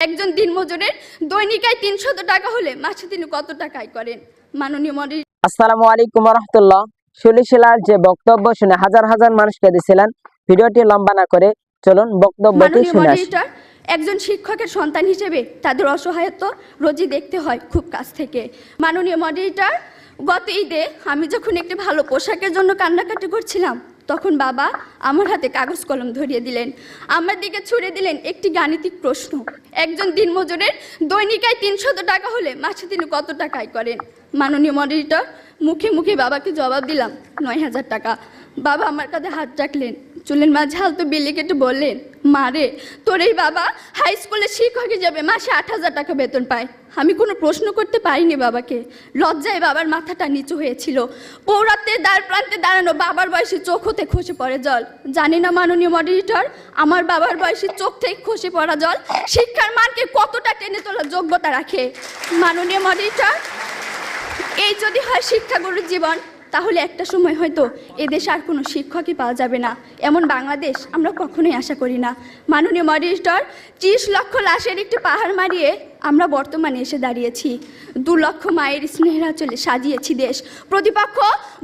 একজন দিনমজুরের দৈনিক আয় ৩০০ টাকা হলে মাসে তিনি কত টাকা আয় করেন? মাননীয় মডারেটর। আসসালামু আলাইকুম রাহমাতুল্লাহ। সুলিশিলার যে বক্তব্য শুনে হাজার হাজার মানুষকে দিছিলেন, ভিডিওটি লম্বা না করে চলুন বক্তব্যটি শুনে আসি। একজন শিক্ষকের সন্তান হিসেবে তাদের অসহায়ত্ব রোজই দেখতে হয় খুব কাছ থেকে। মাননীয় মডারেটর, গত ঈদে আমি যখন একটি ভালো পোশাকের জন্য কান্নাকাটি করছিলাম, তখন বাবা আমার হাতে কাগজ কলম ধরিয়ে দিলেন, আমার দিকে ছুড়ে দিলেন একটি গাণিতিক প্রশ্ন। একজন দিনমজুরের দৈনিক আয় ৩০০ টাকা হলে মাসে তিনি কত টাকা আয় করেন? মাননীয় মডারেটর, মুখে মুখে বাবাকে জবাব দিলাম ৯,০০০ টাকা। বাবা আমার কাঁধে হাত রাখলেন, চুলের মাঝে হালতো বিলি কেটে বললেন, মা রে, তোর এই বাবা হাই স্কুলে শিক্ষক হিসেবে মাসে ৮,০০০ টাকা বেতন পায়। আমি কোনো প্রশ্ন করতে পারিনি বাবাকে। লজ্জায় বাবার মাথাটা নিচু হয়েছিল। পৌরাত্বের দ্বার প্রান্তে দাঁড়ানো বাবার বয়সী চোখ হতে খসে পড়ে জল। জানি না মাননীয় মডারেটর, আমার বাবার বয়সী চোখ থেকে খসে পড়া জল শিক্ষার মানকে কতটা টেনে তোলার যোগ্যতা রাখে। মাননীয় মডারেটর, এই যদি হয় শিক্ষাগুরুর জীবন, তাহলে একটা সময় হয়তো এদেশে আর কোনো শিক্ষকই পাওয়া যাবে না। এমন বাংলাদেশ আমরা কখনোই আশা করি না। মাননীয় মডারেটর, ৩০ লক্ষ লাশের একটি পাহাড় মারিয়ে আমরা বর্তমানে এসে দাঁড়িয়েছি। ২ লক্ষ মায়ের স্নেহেরা চলে সাজিয়েছি দেশ। প্রতিপক্ষ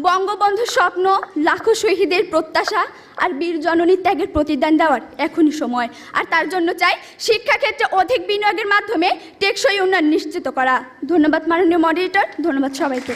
বঙ্গবন্ধুর স্বপ্ন, লাখো শহীদের প্রত্যাশা আর বীর জননীর ত্যাগের প্রতিদান দেওয়ার এখনই সময়। আর তার জন্য চাই শিক্ষাক্ষেত্রে অধিক বিনিয়োগের মাধ্যমে টেকসই উন্নয়ন নিশ্চিত করা। ধন্যবাদ মাননীয় মডারেটর, ধন্যবাদ সবাইকে।